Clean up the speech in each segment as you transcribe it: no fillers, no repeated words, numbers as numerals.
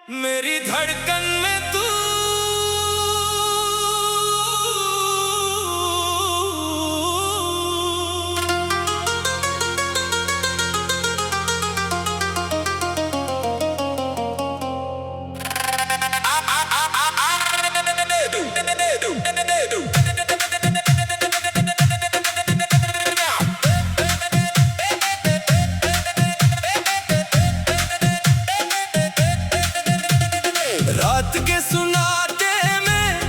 मेरी धड़कन में तू रात के सुनाते में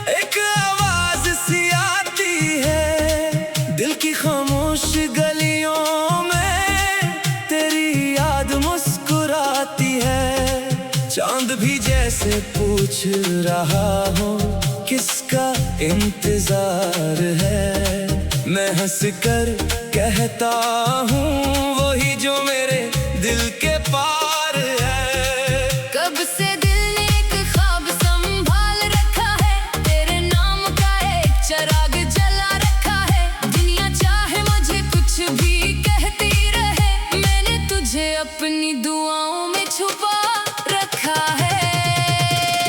एक आवाज सी आती है। दिल की खामोश गलियों में तेरी याद मुस्कुराती है। चांद भी जैसे पूछ रहा हो किसका इंतजार है। मैं हंस कर कहता हूँ वही जो मेरे दिल के पार है। कब से दिल ने एक ख्वाब संभाल रखा है। तेरे नाम का एक चिराग जला रखा है। दुनिया चाहे मुझे कुछ भी कहती रहे, मैंने तुझे अपनी दुआओं में छुपा रखा है।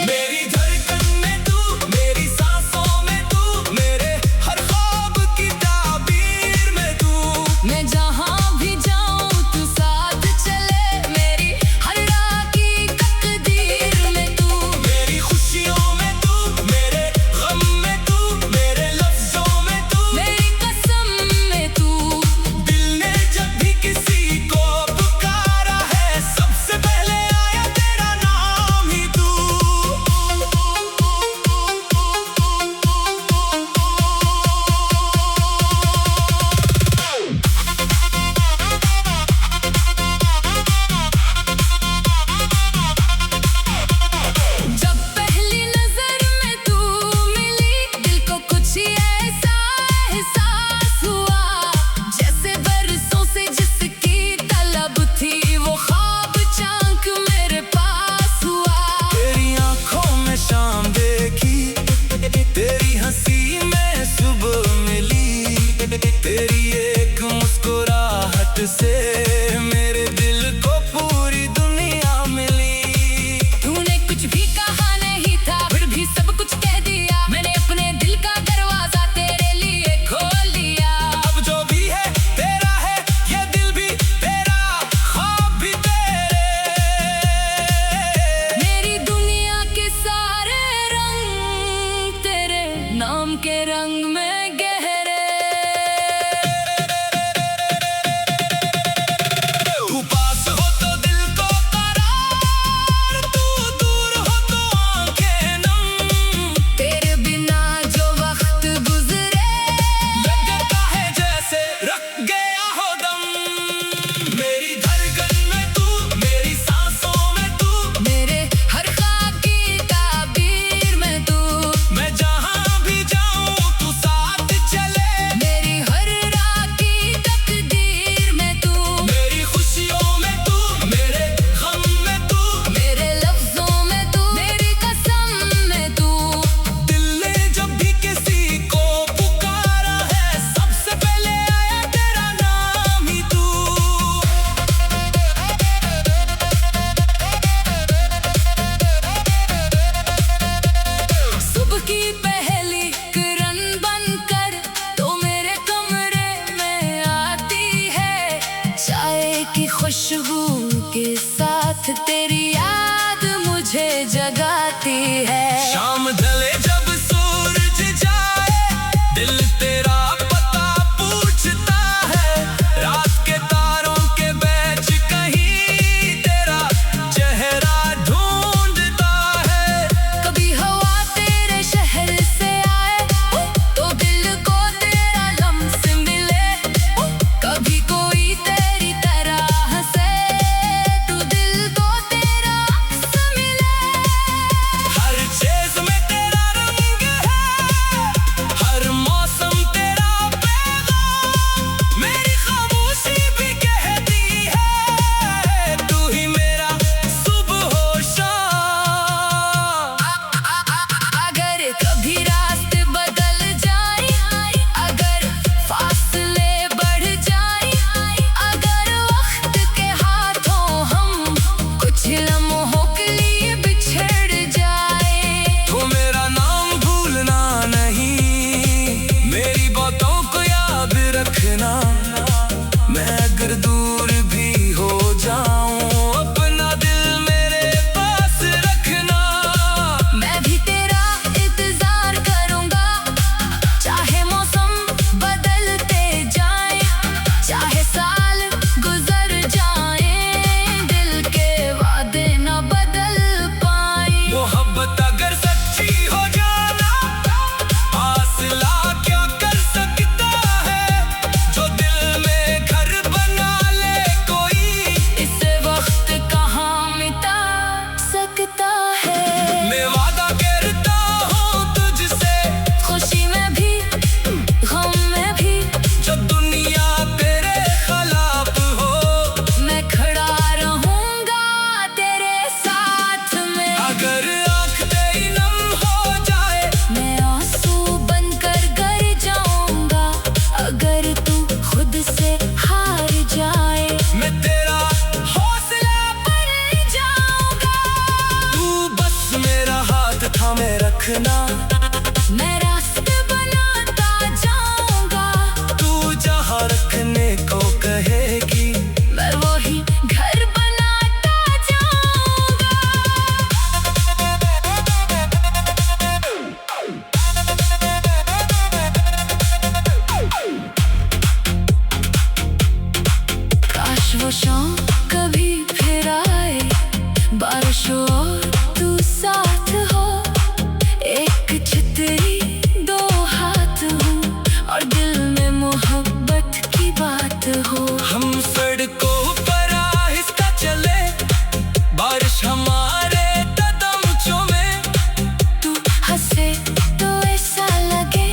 मेरी धड़कन में तू, मेरी सांसों में तू, मेरे हर ख्वाब की ताबीर में तू। मैं जहाँ भी जाऊँ तू साथ चले, मेरी हर राह की तकदीर में तू। मेरी खुशियों में तू, मेरे गम में तू, मेरे लफ्जों में तू, मेरी कसम में तू। दिल ने जब भी किसी को पुकारा है, सबसे पहले आया तेरा नाम ही तू। जब पहली नजर में तू मिली, दिल को कुछ ऐसा एहसास हुआ, जैसे बरसों से जिसकी तलब थी वो ख्वाब चांक मेरे पास हुआ। तेरी आंखों में शाम देखी, तेरी हंसी में सुबह मिली। तेरी एक मुस्कुराहट से मेरे दिल को पूरी दुनिया मिली। तूने कुछ भी कहा नहीं था, फिर भी सब कुछ कह दिया। मैंने अपने दिल का दरवाजा तेरे लिए खोल दिया। अब जो भी है तेरा है, ये दिल भी तेरा, ख्वाब भी तेरे। मेरी दुनिया के सारे रंग तेरे नाम के रंग में गहरे। तू पास हो तो दिल को करार, तू दूर हो तो आंखें नम। तेरे बिना जो वक्त गुजरे, लगता है जैसे रख गया हो दम। मेरी धड़कन में तू, मेरी सांसों में तू, मेरे हर ख्वाब की ताबीर में तू। मैं जहाँ भी जाऊँ तू साथ चले। मेरी हर राह की तकदीर में तू। मेरी खुशियों में तू, मेरे गम में तू, मेरे लफ्जों में तू, मेरी कसम में तू। दिल ने जब भी किसी को पुकारा है, सबसे पहले आया तेरा नाम ही तू। सुबह की पहली किरण बनकर तो मेरे कमरे में आती है। चाय की खुशबू के साथ तेरी याद मुझे जगाती है। शाम ढले जब सूरज जाए, दिल तेरा पता पूछता है। रात के तारों के बीच कहीं तेरा चेहरा ढूंढता है। कभी हवा तेरे शहर से आए तो दिल को तेरा लम्स मिले। कभी कोई तेरी तरह हंसे तो दिल को तेरा अक्स मिले। हर चीज में तेरा रखना, मैं रास्ते बनाता जाऊंगा। तू जहाँ रखने को कहेगी मैं वही घर बनाता जाऊंगा। काश वो शाम कभी फिर आए, बारिश हो और तू साथ हो। एक छतरी दो हाथ हो और दिल में मोहब्बत की बात हो। हम सड़कों पर आहिस्ता चले, बारिश हमारे कदम चूमे। तू हंसे तो ऐसा लगे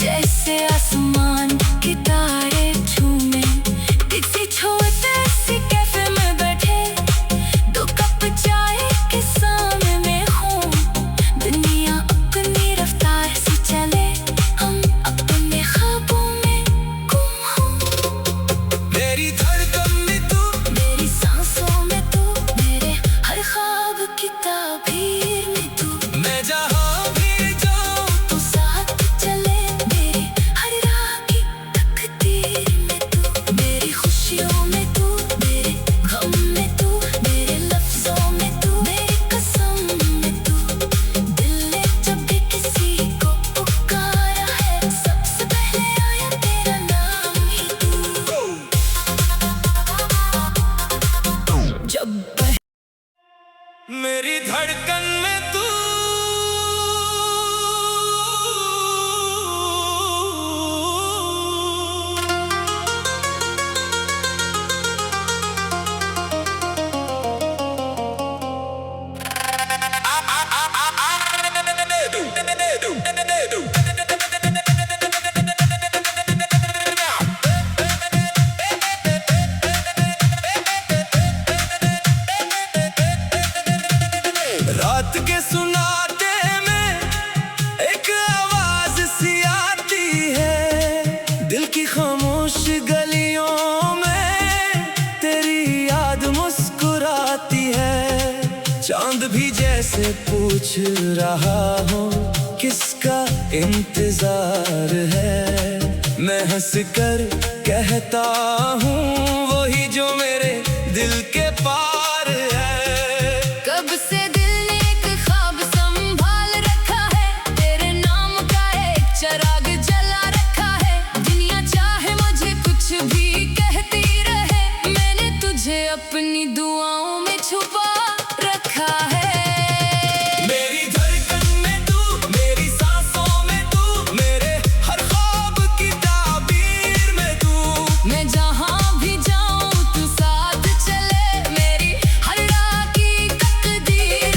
जैसे आसमान के तारे झूमे। किसी छोटे से कैफे में बैठे, दो कप चाय के सामने में हूँ। दुनिया अपनी रफ्तार से चले, हम अपने ख्वाबों में गुम हो। मेरी धड़कन में तू, मेरी सांसों में तू, मेरे हर ख्वाब की ताबीर में तू। मैं जहाँ भी जाऊँ तू साथ चले, मेरी हर राह की तकदीर में तू। मेरी खुशियों में तू, मेरे गम में तू, मेरे लफ्जों में तू, मेरी कसम में तू। दिल ने जब भी किसी को पुकारा है, सबसे पहले आया तेरा नाम ही तू। जब मेरी धड़कन में तू, रात के सुनाते में एक आवाज सी आती है। दिल की खामोश गलियों में तेरी याद मुस्कुराती है। चांद भी जैसे पूछ रहा हो किसका इंतजार है। मैं हंस कर कहता हूँ वही जो मेरे दिल के पार है। कब से दिल ने एक ख्वाब संभाल रखा है, तेरे नाम का एक चिराग जला रखा है। दुनिया चाहे मुझे कुछ भी कहती रहे, मैंने तुझे अपनी दुआओं में छुपा रखा है। मेरी धड़कन में तू, मेरी सांसों में तू, मेरे हर ख्वाब की ताबीर में तू। मैं जहाँ भी जाऊँ तू साथ चले, मेरी हर राह की तकदीर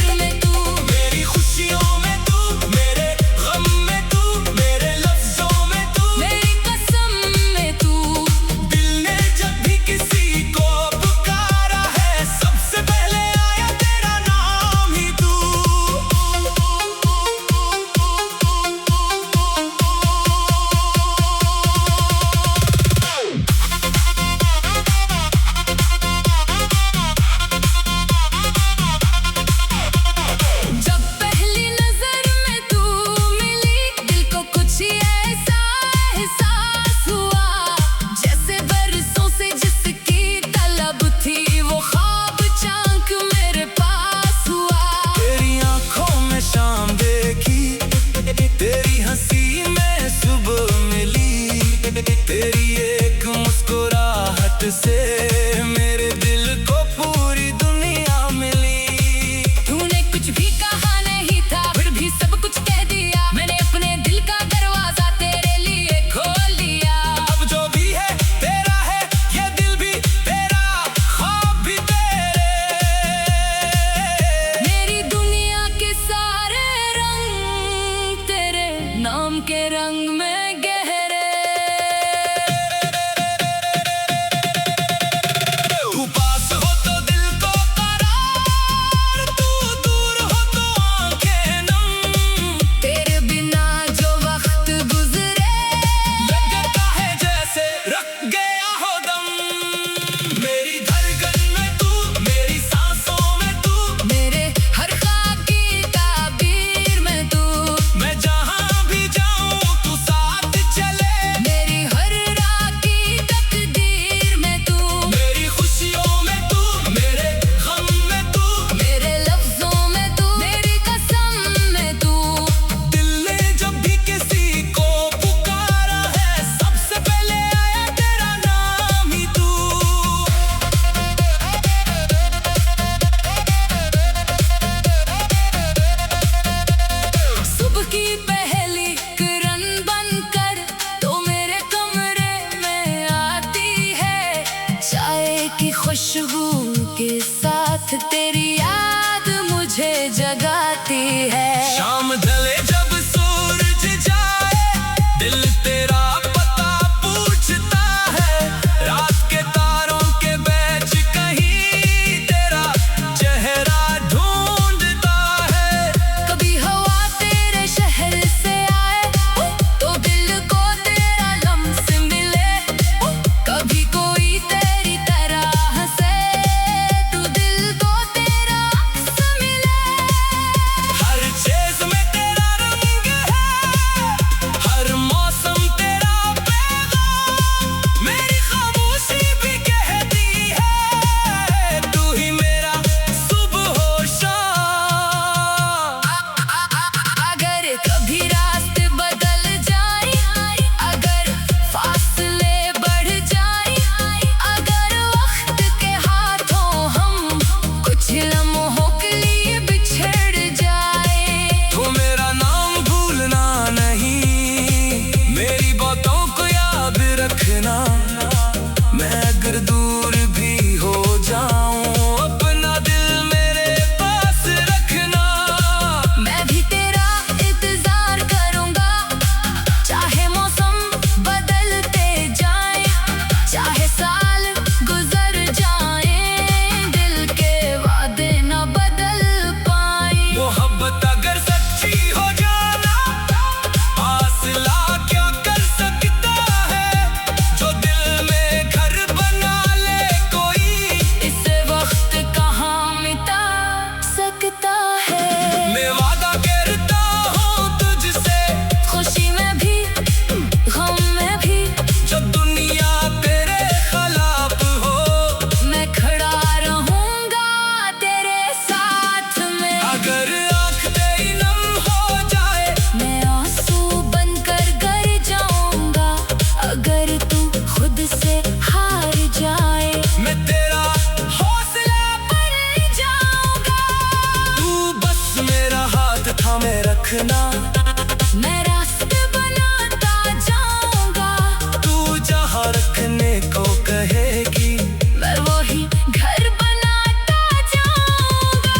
आती है। शाम ढले जब सूरज जाए, दिल तेरा पता पूछता है। रात के तारों के बीच कहीं तेरा चेहरा ढूंढता है। कभी हवा तेरे शहर से आए तो दिल को तेरा लम्स मिले। कभी कोई तेरी तरह हंसे तो दिल को तेरा अक्स मिले। हर चीज में तेरा रंग है, हर मौसम तेरा पैगाम। मेरी खामोशी भी कहती है, तू ही मेरा सुबह हो शाम। अगर कभी रास्ते बदल जाए, अगर फासले बढ़ जाए, अगर वक्त के हाथों हम कुछ लम्हों के लिए बिछड़ जाए, तो मेरा नाम भूलना नहीं, मेरी बातों को याद रखना। मैं अगर दूर भी हो जाऊं, अपना दिल मेरे पास रखना। मैं भी तेरा इंतजार करूंगा। चाहे मौसम बदलते जाए, चाहे साल गुजर जाए, दिल के वादे न बदल पाए। मोहब्बत अगर सच्ची हो जाना, फासला क्या कर सकता है। जो दिल में घर बना ले कोई, इसे वक्त कहाँ मिटा सकता है। मैं वादा करता हूँ तुझसे, खुशी में भी गम में भी, जब दुनिया तेरे खिलाफ हो, मैं खड़ा रहूंगा तेरे साथ में। अगर आँख तेरी नम हो जाए, मैं आंसू बनकर गर जाऊंगा। अगर तू खुद से हार जाए, मैं तेरा हौसला बन जाऊंगा। तू बस मेरा हाथ थामे रखना। मैं रास्ते बनाता जाऊंगा। तू जहाँ रखने को कहेगी, मैं वही घर बनाता जाऊंगा।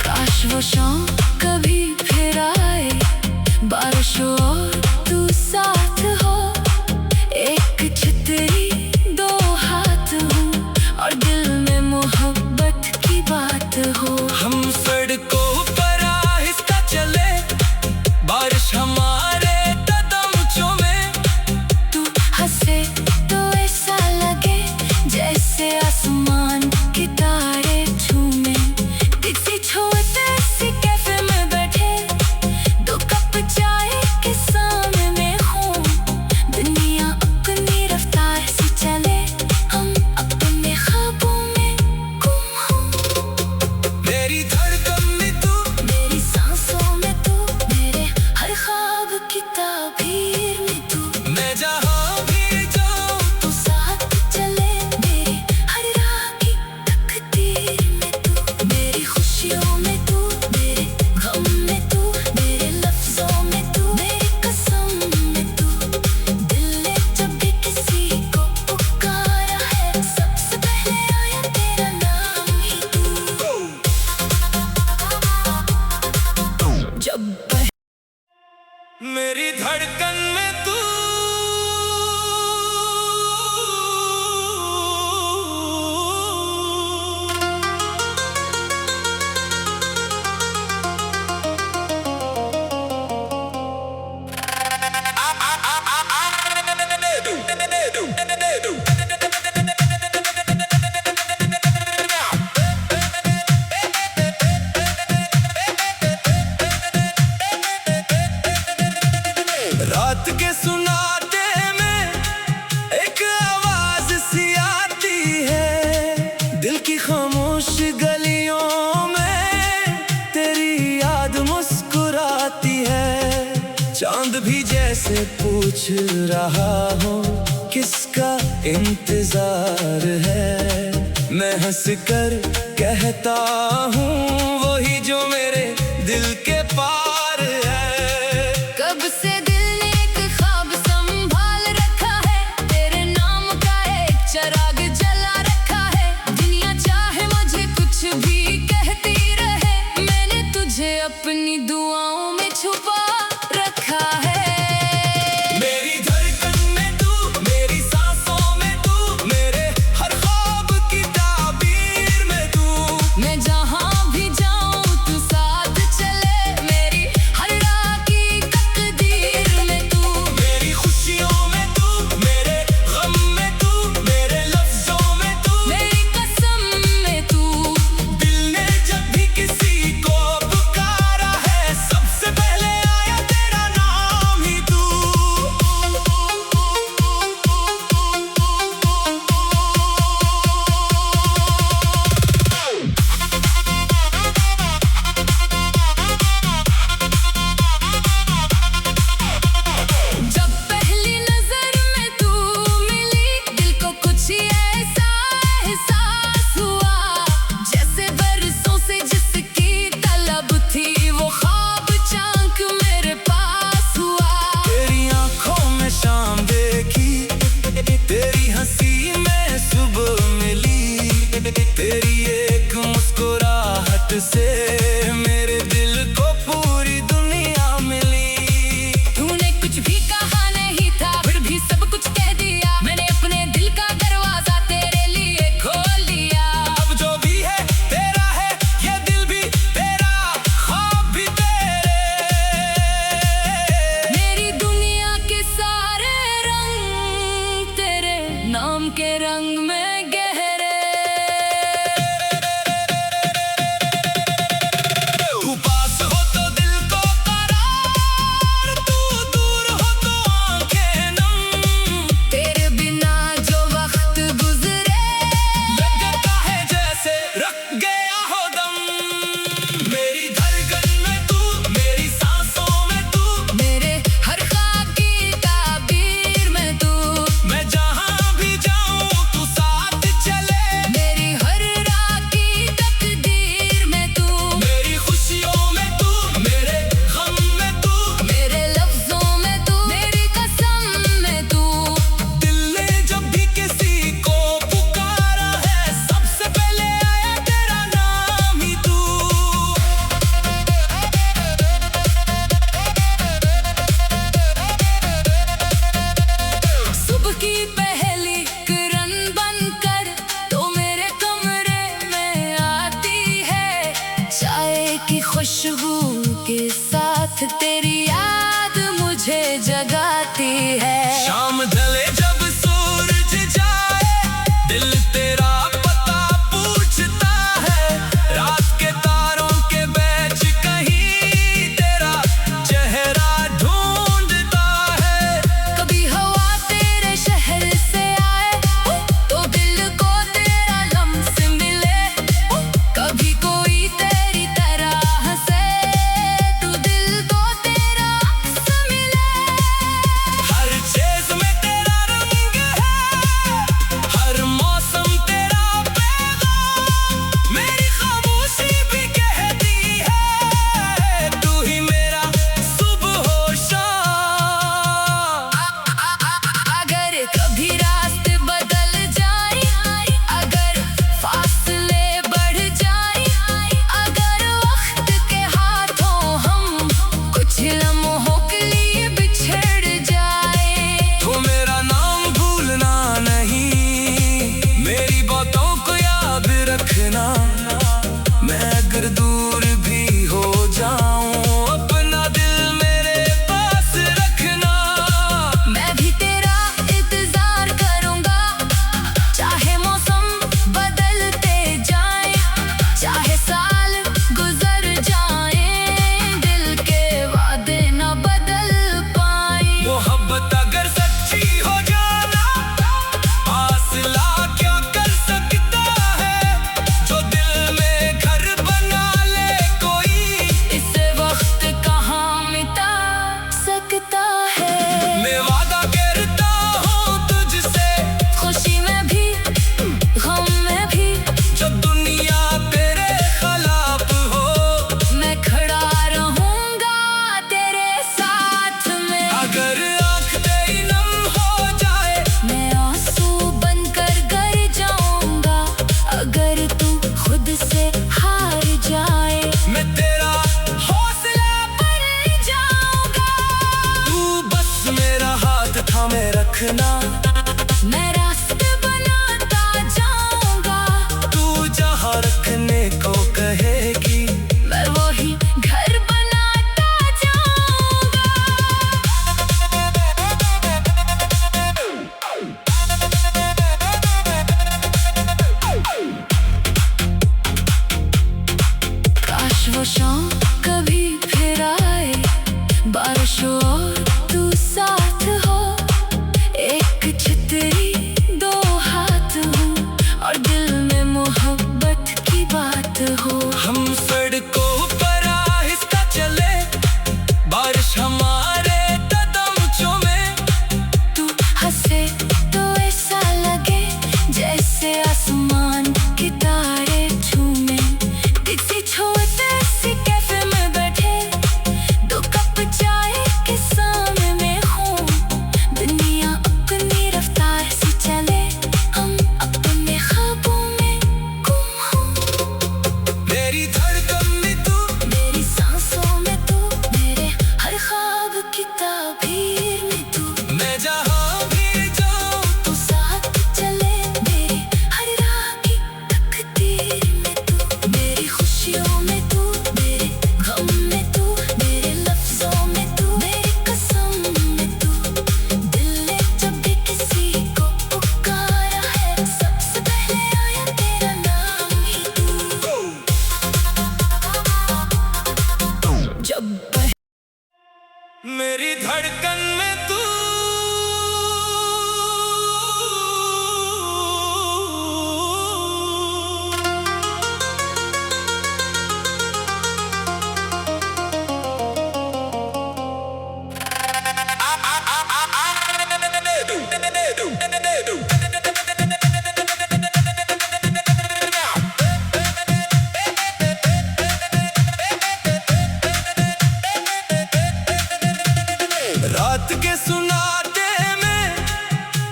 काश वो शाम कभी फिर आए, बारिश हो और तू साथ हो। एक छतरी दो हाथ हो और दिल में मोहब्बत की बात हो। हम सड़कों पर आहिस्ता चले, बारिश हमारे कदम चूमे। तू हंसे तो ऐसा लगे जैसे आसमान के तारे झूमे। किसी छोटे से कैफे में बैठे, दो कप चाय के सामने हो। दुनिया अपनी रफ्तार से चले, हम अपने ख्वाबों में गुम हो। मेरी धड़कन में तू, मेरी सांसों में तू, मेरे हर ख्वाब की ताबीर में तू। मैं जहाँ भी जाऊँ, तू साथ चले मेरी हर राह की तकदीर में तू। मेरी खुशियों में तू, मेरे गम में तू, मेरे लफ्जों में तू, मेरी कसम में तू। दिल ने जब भी किसी को पुकारा है, सबसे पहले आया तेरा नाम ही तू। जब मेरी धड़कन में तू। रात के सुनाते में एक आवाज सी आती है, दिल की खामोश गलियों में तेरी याद मुस्कुराती है। चांद भी जैसे पूछ रहा हो किसका इंतजार है। मैं हंस कर कहता हूँ वही जो मेरे दिल के पार है। कब से दिल ने एक ख्वाब मुझे जगाती है। शाम ढले जब सूरज जाए, दिल तेरा पता पूछता है। रात के तारों के बीच कहीं तेरा चेहरा ढूंढता है। कभी हवा तेरे शहर से आए तो दिल को तेरा लम्स मिले। कभी कोई तेरी तरह हंसे तो दिल को तेरा अक्स मिले। हर चीज में तेरा रंग है, हर मौसम तेरा पैगाम। मेरी खामोशी भी कहती है, तू ही मेरा सुबह हो शाम। अगर कभी रास्ते बदल जाए, अगर फासले बढ़ जाए, अगर वक्त के हाथों हम कुछ लम्हों के लिए बिछड़ जाए, तो मेरा नाम भूलना नहीं, मेरी बातों को याद रखना। मैं अगर दूर भी हो जाऊं, अपना दिल मेरे पास रखना। मैं भी तेरा इंतजार करूंगा। चाहे मौसम बदलते जाए, चाहे साल गुजर जाए, दिल के वादे न बदल पाए। मोहब्बत अगर सच्ची हो जाना, फासला क्या कर सकता है। जो दिल में घर बना ले कोई, इसे वक्त कहाँ मिटा सकता है। मैं वादा करता हूँ तुझसे, खुशी में भी गम में भी, जब दुनिया तेरे खिलाफ हो। मैं खड़ा रहूंगा तेरे साथ में। अगर आँख तेरी नम हो जाए, मैं आंसू बनकर गर जाऊंगा। अगर तू खुद से हार जाए, मैं तेरा हौसला बन जाऊंगा। तू बस मेरा हाथ थामे रखना। मैं रास्ते बनाता जाऊंगा। तू जहाँ रखने को कहेगी, मैं वही घर बनाता जाऊंगा। काश वो शाम कभी फिर आए, बारिश हो और तू साथ हो। एक छतरी दो हाथ हो और दिल में मोहब्बत की बात हो। हम सड़कों पर आहिस्ता चले, बारिश हमारे कदम चूमे। तू हंसे तो ऐसा लगे जैसे आसमान के तारे झूमे। टैक्सी छोड़ते सी कैफे में बैठे, दो कप चाय के सामने में हूँ। दुनिया अपनी रफ्तार से चले, हम अपने ख्वाबों में गुम हों। मेरी धड़कन में तू, मेरी सांसों में तू, मेरे हर ख्वाब की ताबीर में तू। मैं जहाँ भी जाऊँ, तू साथ चले मेरी हर राह की तकदीर में तू। मेरी खुशियों में तू, मेरे गम में तू, मेरे लफ्जों में तू, मेरी कसम में तू। दिल ने जब भी किसी को पुकारा है, सबसे पहले आया तेरा नाम ही तू। जब मेरी धड़कन में तू। रात के सुनाते में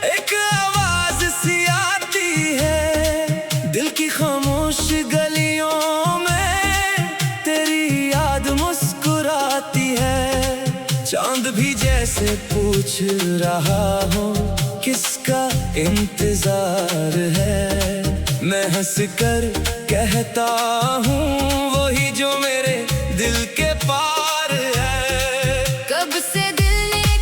एक आवाज सी आती है। दिल की खामोश गलियों में तेरी याद मुस्कुराती है। चांद भी जैसे पूछ रहा हो किसका इंतजार है। मैं हंस कर कहता हूँ वही जो मेरे दिल के पार है। कब से दिल ने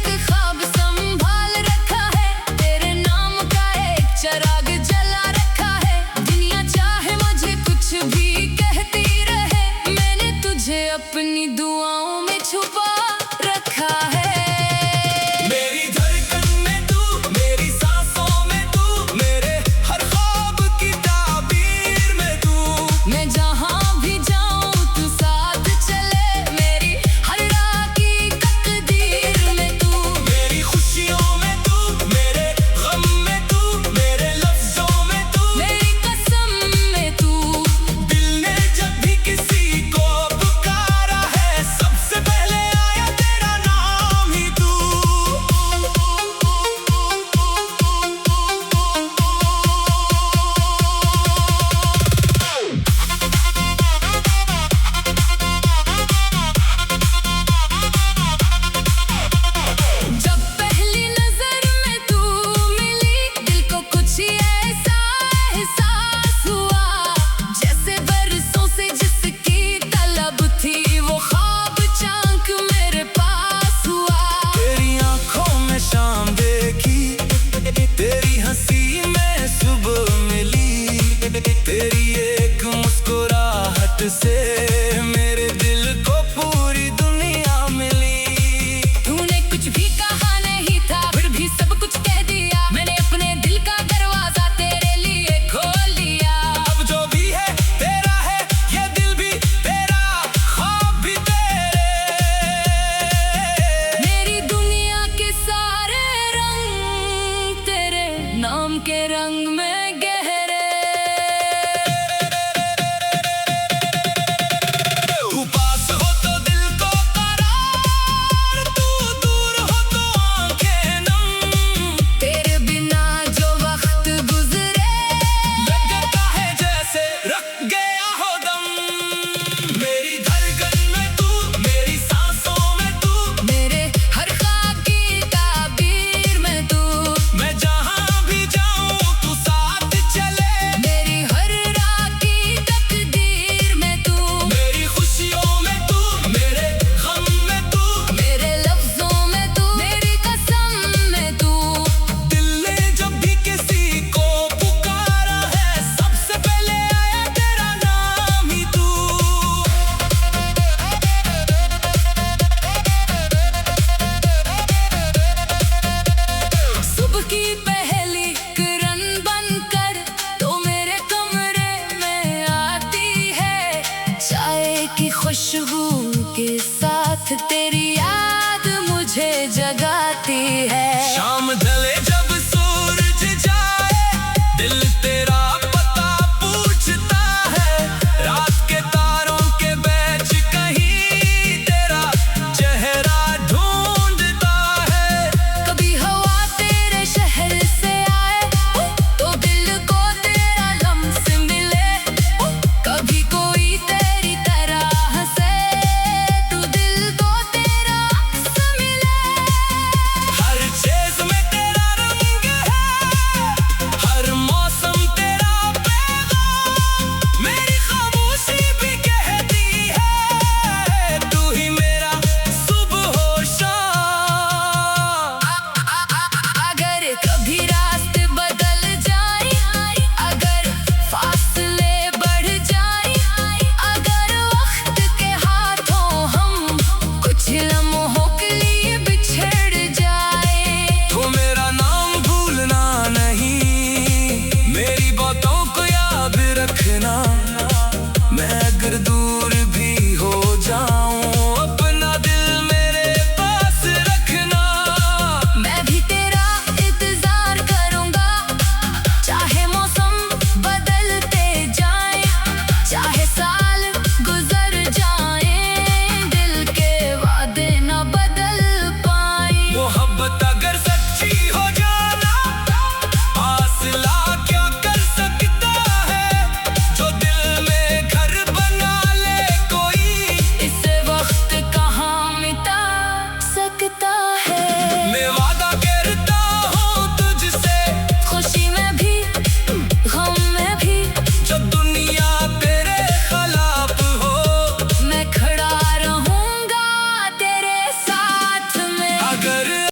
जाती है। शाम ढले